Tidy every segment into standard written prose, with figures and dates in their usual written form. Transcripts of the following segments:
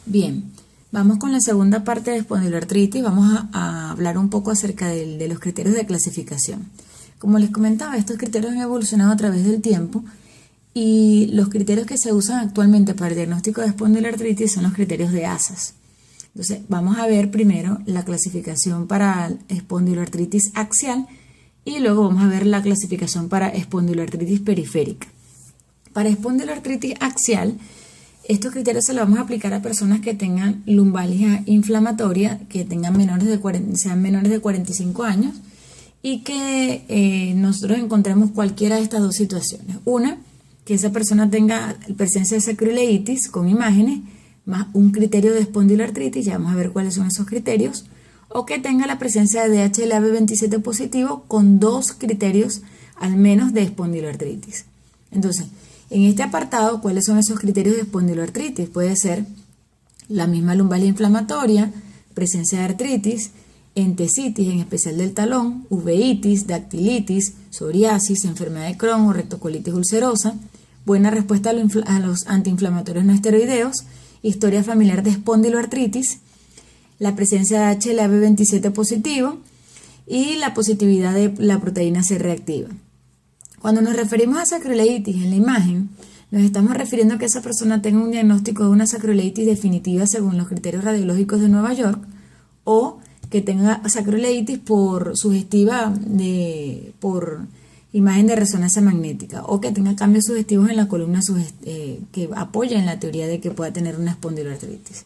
Bien, vamos con la segunda parte de espondiloartritis. Vamos a hablar un poco acerca de los criterios de clasificación. Como les comentaba, estos criterios han evolucionado a través del tiempo y los criterios que se usan actualmente para el diagnóstico de espondiloartritis son los criterios de ASAS. Entonces, vamos a ver primero la clasificación para espondiloartritis axial y luego vamos a ver la clasificación para espondiloartritis periférica. Para espondiloartritis axial, estos criterios se los vamos a aplicar a personas que tengan lumbalgia inflamatoria, que tengan sean menores de 45 años y que nosotros encontremos cualquiera de estas dos situaciones. Una, que esa persona tenga presencia de sacroileitis con imágenes, más un criterio de espondiloartritis, ya vamos a ver cuáles son esos criterios, o que tenga la presencia de HLA-B27 positivo con dos criterios al menos de espondiloartritis. Entonces, en este apartado, ¿cuáles son esos criterios de espondiloartritis? Puede ser la misma lumbalgia inflamatoria, presencia de artritis, entesitis, en especial del talón, uveitis, dactilitis, psoriasis, enfermedad de Crohn o rectocolitis ulcerosa, buena respuesta a los antiinflamatorios no esteroideos, historia familiar de espondiloartritis, la presencia de HLA-B27 positivo y la positividad de la proteína C reactiva. Cuando nos referimos a sacroileitis en la imagen, nos estamos refiriendo a que esa persona tenga un diagnóstico de una sacroileitis definitiva según los criterios radiológicos de Nueva York o que tenga sacroileitis sugestiva por imagen de resonancia magnética o que tenga cambios sugestivos en la columna que apoyan la teoría de que pueda tener una espondiloartritis.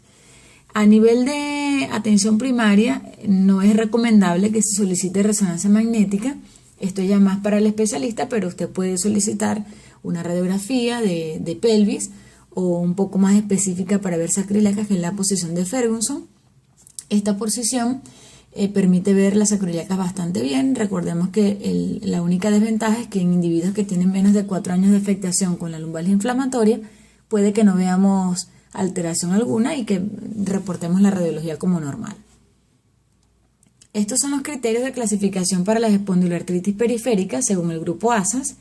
A nivel de atención primaria, no es recomendable que se solicite resonancia magnética. Esto ya más para el especialista, pero usted puede solicitar una radiografía de pelvis o un poco más específica para ver sacroiliacas, que es la posición de Ferguson. Esta posición permite ver las sacroiliacas bastante bien. Recordemos que la única desventaja es que en individuos que tienen menos de 4 años de afectación con la lumbalgia inflamatoria, puede que no veamos alteración alguna y que reportemos la radiología como normal. Estos son los criterios de clasificación para la espondiloartritis periférica según el grupo ASAS.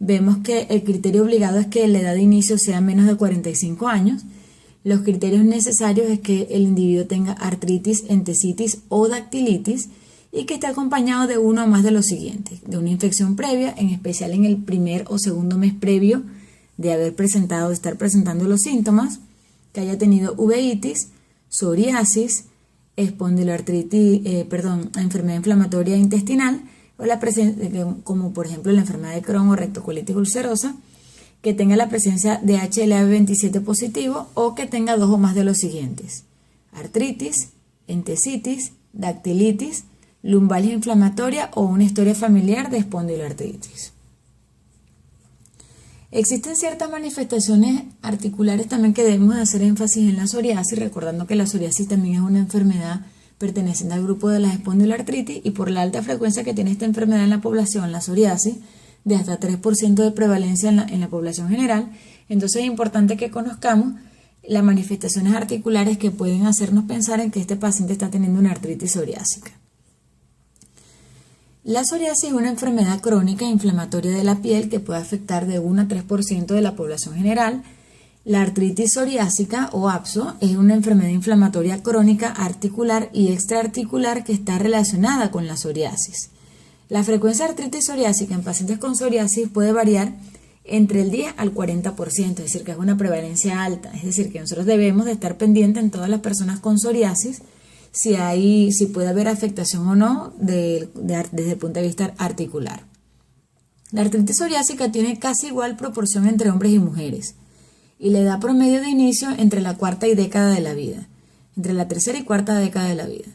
Vemos que el criterio obligado es que la edad de inicio sea menos de 45 años. Los criterios necesarios es que el individuo tenga artritis, entesitis o dactilitis y que esté acompañado de uno o más de los siguientes: de una infección previa, en especial en el primer o segundo mes previo de estar presentando los síntomas, que haya tenido uveitis, psoriasis, enfermedad inflamatoria intestinal o la presencia, como por ejemplo la enfermedad de Crohn o rectocolitis ulcerosa, que tenga la presencia de HLA-B27 positivo o que tenga dos o más de los siguientes: artritis, entesitis, dactilitis, lumbalgia inflamatoria o una historia familiar de espondiloartritis. Existen ciertas manifestaciones articulares también que debemos hacer énfasis en la psoriasis, recordando que la psoriasis también es una enfermedad perteneciente al grupo de las espondiloartritis y por la alta frecuencia que tiene esta enfermedad en la población, la psoriasis, de hasta 3% de prevalencia en la población general. Entonces es importante que conozcamos las manifestaciones articulares que pueden hacernos pensar en que este paciente está teniendo una artritis psoriásica. La psoriasis es una enfermedad crónica e inflamatoria de la piel que puede afectar de 1 a 3% de la población general. La artritis psoriásica o APSO es una enfermedad inflamatoria crónica articular y extraarticular que está relacionada con la psoriasis. La frecuencia de artritis psoriásica en pacientes con psoriasis puede variar entre el 10 al 40%, es decir, que es una prevalencia alta. Es decir, que nosotros debemos de estar pendientes en todas las personas con psoriasis si puede haber afectación o no desde el punto de vista articular. La artritis psoriásica tiene casi igual proporción entre hombres y mujeres y la edad promedio de inicio entre la cuarta y década de la vida, entre la tercera y cuarta década de la vida,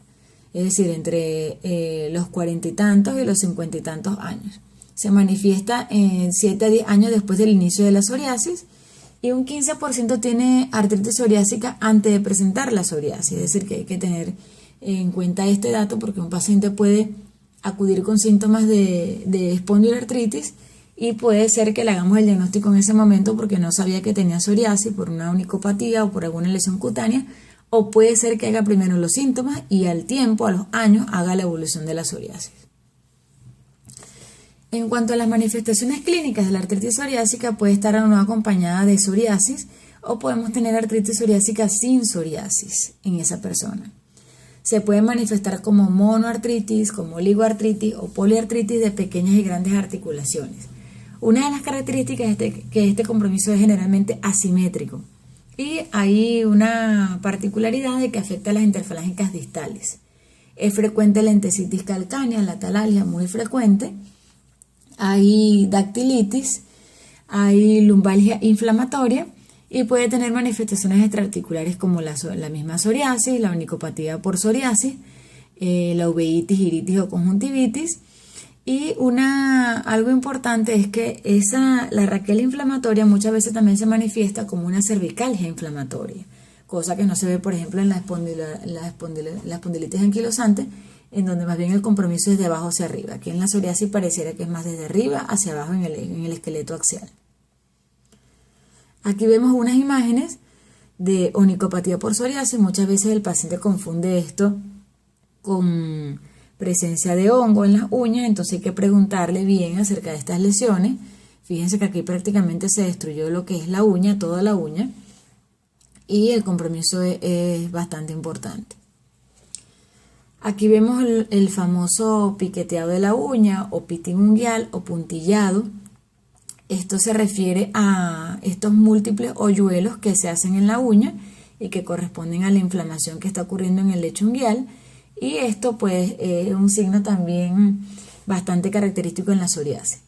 es decir, entre los 40 y tantos y los 50 y tantos años. Se manifiesta en 7 a 10 años después del inicio de la psoriasis y un 15% tiene artritis psoriásica antes de presentar la psoriasis, es decir, que hay que tener en cuenta este dato porque un paciente puede acudir con síntomas de espondiloartritis y puede ser que le hagamos el diagnóstico en ese momento porque no sabía que tenía psoriasis por una onicopatía o por alguna lesión cutánea, o puede ser que haga primero los síntomas y al tiempo, a los años, haga la evolución de la psoriasis. En cuanto a las manifestaciones clínicas de la artritis psoriásica, puede estar o no acompañada de psoriasis o podemos tener artritis psoriásica sin psoriasis en esa persona. Se puede manifestar como monoartritis, como oligoartritis o poliartritis de pequeñas y grandes articulaciones. Una de las características es que este compromiso es generalmente asimétrico y hay una particularidad de que afecta a las interfalángicas distales. Es frecuente la entesitis calcánea, la talalgia, muy frecuente. Hay dactilitis, hay lumbalgia inflamatoria y puede tener manifestaciones extraarticulares como la misma psoriasis, la onicopatía por psoriasis, la uveitis, iritis o conjuntivitis. Y algo importante es que la raquel inflamatoria muchas veces también se manifiesta como una cervicalgia inflamatoria, cosa que no se ve, por ejemplo, en la espondilitis anquilosante, en donde más bien el compromiso es de abajo hacia arriba. Aquí en la psoriasis pareciera que es más desde arriba hacia abajo en el esqueleto axial. Aquí vemos unas imágenes de onicopatía por psoriasis. Muchas veces el paciente confunde esto con presencia de hongo en las uñas, entonces hay que preguntarle bien acerca de estas lesiones. Fíjense que aquí prácticamente se destruyó lo que es la uña, toda la uña, y el compromiso es bastante importante. Aquí vemos el famoso piqueteado de la uña o pitting unguial o puntillado. Esto se refiere a estos múltiples hoyuelos que se hacen en la uña y que corresponden a la inflamación que está ocurriendo en el lecho unguial. Y esto pues es un signo también bastante característico en la psoriasis.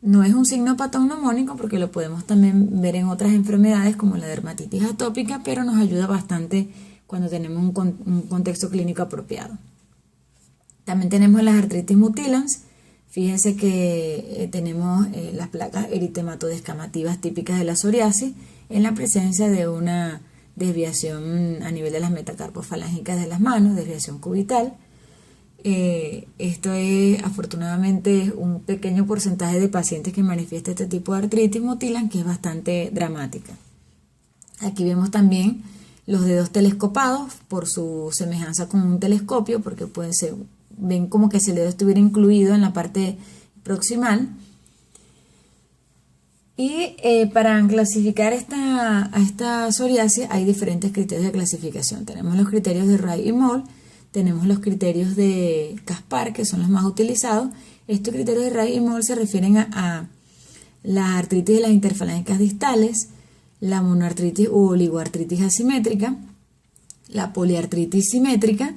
No es un signo patognomónico porque lo podemos también ver en otras enfermedades como la dermatitis atópica, pero nos ayuda bastante cuando tenemos un contexto clínico apropiado. También tenemos las artritis mutilans. Fíjense que tenemos las placas eritematodescamativas típicas de la psoriasis en la presencia de una desviación a nivel de las metacarpofalángicas de las manos, desviación cubital. Esto es afortunadamente un pequeño porcentaje de pacientes que manifiesta este tipo de artritis mutilan, que es bastante dramática. Aquí vemos también los dedos telescopados por su semejanza con un telescopio, porque ven como que si el dedo estuviera incluido en la parte proximal. Y para clasificar a esta psoriasis hay diferentes criterios de clasificación. Tenemos los criterios de Ray y Moll, tenemos los criterios de Caspar, que son los más utilizados. Estos criterios de Ray y Moll se refieren a la artritis de las interfalángicas distales, la monoartritis u oligoartritis asimétrica, la poliartritis simétrica,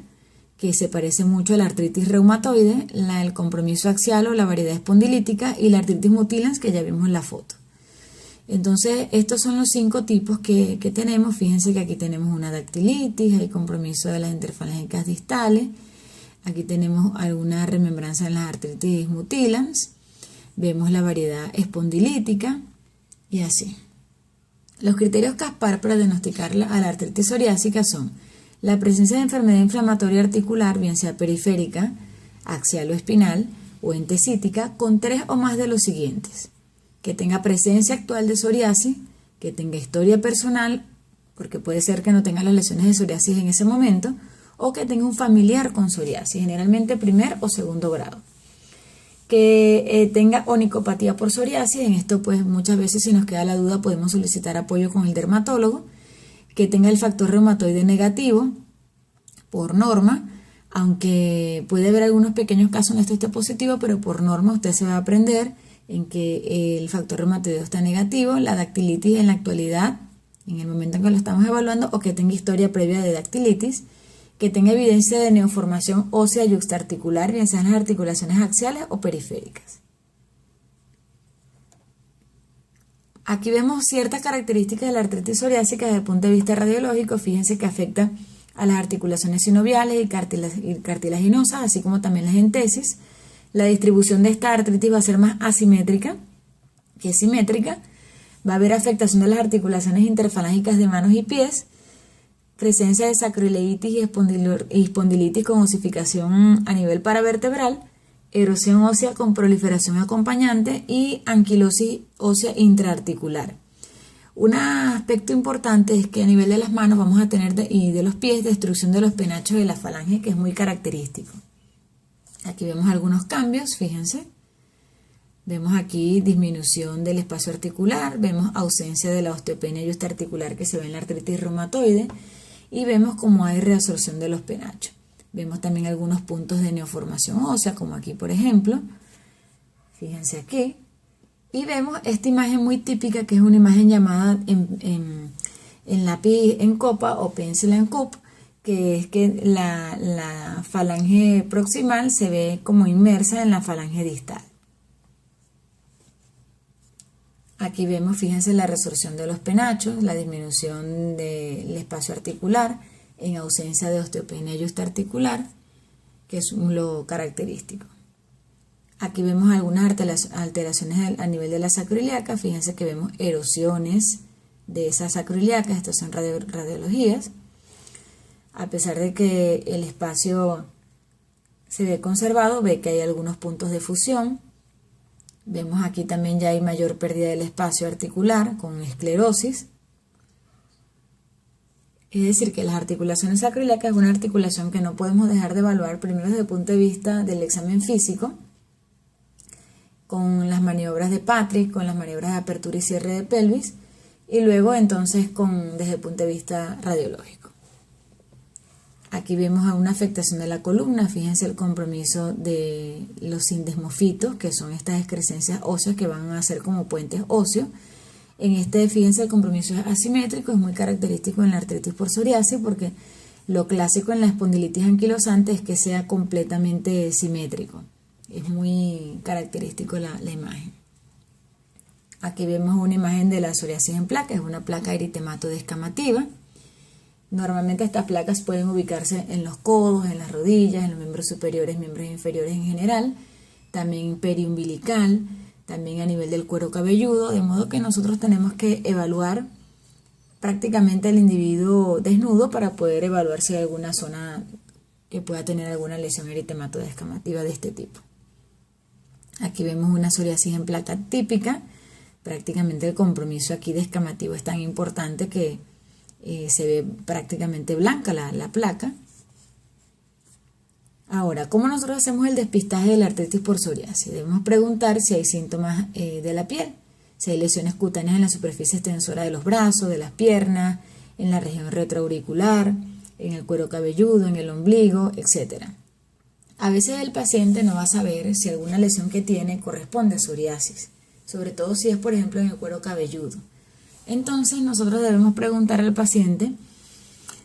que se parece mucho a la artritis reumatoide, el compromiso axial o la variedad espondilítica y la artritis mutilans, que ya vimos en la foto. Entonces, estos son los 5 tipos que tenemos. Fíjense que aquí tenemos una dactilitis, hay compromiso de las interfalángicas distales. Aquí tenemos alguna remembranza en las artritis mutilans. Vemos la variedad espondilítica y así. Los criterios Caspar para diagnosticar a la artritis psoriásica son la presencia de enfermedad inflamatoria articular, bien sea periférica, axial o espinal, o entesítica, con 3 o más de los siguientes: que tenga presencia actual de psoriasis, que tenga historia personal, porque puede ser que no tenga las lesiones de psoriasis en ese momento, o que tenga un familiar con psoriasis, generalmente primer o segundo grado. Que tenga onicopatía por psoriasis, en esto pues muchas veces si nos queda la duda podemos solicitar apoyo con el dermatólogo. Que tenga el factor reumatoide negativo por norma, aunque puede haber algunos pequeños casos en esto esté positivo, pero por norma usted se va a aprender en que el factor reumatoide está negativo. La dactilitis en la actualidad, en el momento en que lo estamos evaluando, o que tenga historia previa de dactilitis, que tenga evidencia de neoformación ósea yuxtaarticular, bien sean las articulaciones axiales o periféricas. Aquí vemos ciertas características de la artritis psoriásica desde el punto de vista radiológico. Fíjense que afecta a las articulaciones sinoviales y cartilaginosas, así como también las entesis. La distribución de esta artritis va a ser más asimétrica que simétrica. Va a haber afectación de las articulaciones interfalángicas de manos y pies, presencia de sacroileitis y espondilitis con osificación a nivel paravertebral, erosión ósea con proliferación acompañante y anquilosis ósea intraarticular. Un aspecto importante es que a nivel de las manos vamos a tener y de los pies destrucción de los penachos de la falange, que es muy característico. Aquí vemos algunos cambios, fíjense. Vemos aquí disminución del espacio articular, vemos ausencia de la osteopenia yuxtaarticular que se ve en la artritis reumatoide y vemos cómo hay reabsorción de los penachos. Vemos también algunos puntos de neoformación ósea, como aquí por ejemplo, fíjense aquí, y vemos esta imagen muy típica que es una imagen llamada en lápiz en copa o pencil en cup, que es que la falange proximal se ve como inmersa en la falange distal. Aquí vemos, fíjense, la resorción de los penachos, la disminución del espacio articular en ausencia de osteopenia yuxtaarticular, que es lo característico. Aquí vemos algunas alteraciones a nivel de la sacroiliaca. Fíjense que vemos erosiones de esas sacroiliacas, estas son radiologías. A pesar de que el espacio se ve conservado, ve que hay algunos puntos de fusión. Vemos aquí también ya hay mayor pérdida del espacio articular con esclerosis. Es decir, que las articulaciones sacroiliacas es una articulación que no podemos dejar de evaluar primero desde el punto de vista del examen físico, con las maniobras de Patrick, con las maniobras de apertura y cierre de pelvis, y luego entonces desde el punto de vista radiológico. Aquí vemos una afectación de la columna, fíjense el compromiso de los sindesmofitos, que son estas excrescencias óseas que van a ser como puentes óseos. Fíjense, el compromiso es asimétrico, es muy característico en la artritis por psoriasis, porque lo clásico en la espondilitis anquilosante es que sea completamente simétrico. Es muy característico la imagen. Aquí vemos una imagen de la psoriasis en placa, es una placa eritematoso-descamativa. Normalmente estas placas pueden ubicarse en los codos, en las rodillas, en los miembros superiores, miembros inferiores en general, también periumbilical, también a nivel del cuero cabelludo, de modo que nosotros tenemos que evaluar prácticamente al individuo desnudo para poder evaluar si hay alguna zona que pueda tener alguna lesión eritematoso-descamativa de este tipo. Aquí vemos una psoriasis en placa típica, prácticamente el compromiso aquí descamativo es tan importante que se ve prácticamente blanca la placa. Ahora, ¿cómo nosotros hacemos el despistaje de la artritis por psoriasis? Debemos preguntar si hay síntomas de la piel, si hay lesiones cutáneas en la superficie extensora de los brazos, de las piernas, en la región retroauricular, en el cuero cabelludo, en el ombligo, etc. A veces el paciente no va a saber si alguna lesión que tiene corresponde a psoriasis, sobre todo si es, por ejemplo, en el cuero cabelludo. Entonces nosotros debemos preguntar al paciente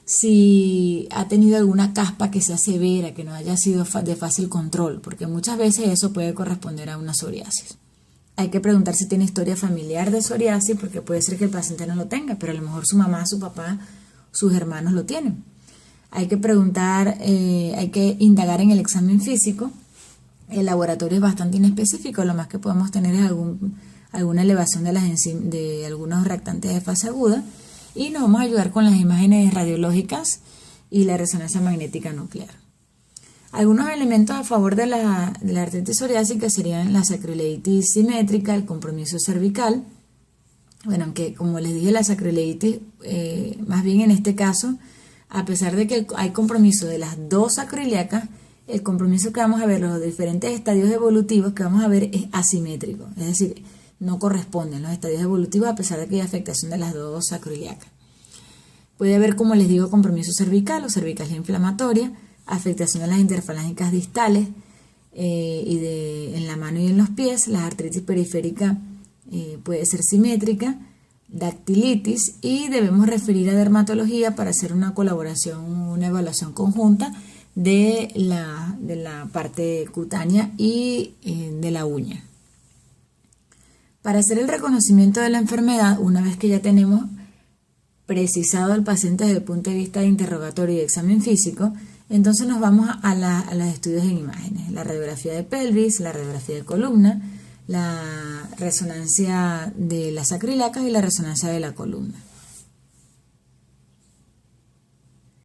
si ha tenido alguna caspa que sea severa, que no haya sido de fácil control, porque muchas veces eso puede corresponder a una psoriasis. Hay que preguntar si tiene historia familiar de psoriasis, porque puede ser que el paciente no lo tenga, pero a lo mejor su mamá, su papá, sus hermanos lo tienen. Hay que preguntar, hay que indagar en el examen físico. El laboratorio es bastante inespecífico, lo más que podemos tener es alguna elevación de algunos reactantes de fase aguda, y nos vamos a ayudar con las imágenes radiológicas y la resonancia magnética nuclear. Algunos elementos a favor de la artritis psoriásica serían la sacroileitis simétrica, el compromiso cervical. Bueno, aunque como les dije, la sacroileitis, más bien en este caso, a pesar de que hay compromiso de las dos sacroiliacas, el compromiso que vamos a ver, los diferentes estadios evolutivos que vamos a ver es asimétrico, es decir, no corresponden los estadios evolutivos a pesar de que hay afectación de las dos sacroiliacas. Puede haber, como les digo, compromiso cervical o cervicalia inflamatoria, afectación de las interfalángicas distales en la mano y en los pies. La artritis periférica puede ser simétrica, dactilitis, y debemos referir a dermatología para hacer una colaboración, una evaluación conjunta de la parte cutánea y de la uña. Para hacer el reconocimiento de la enfermedad, una vez que ya tenemos precisado al paciente desde el punto de vista de interrogatorio y de examen físico, entonces nos vamos a los estudios en imágenes, la radiografía de pelvis, la radiografía de columna, la resonancia de las sacroiliacas y la resonancia de la columna.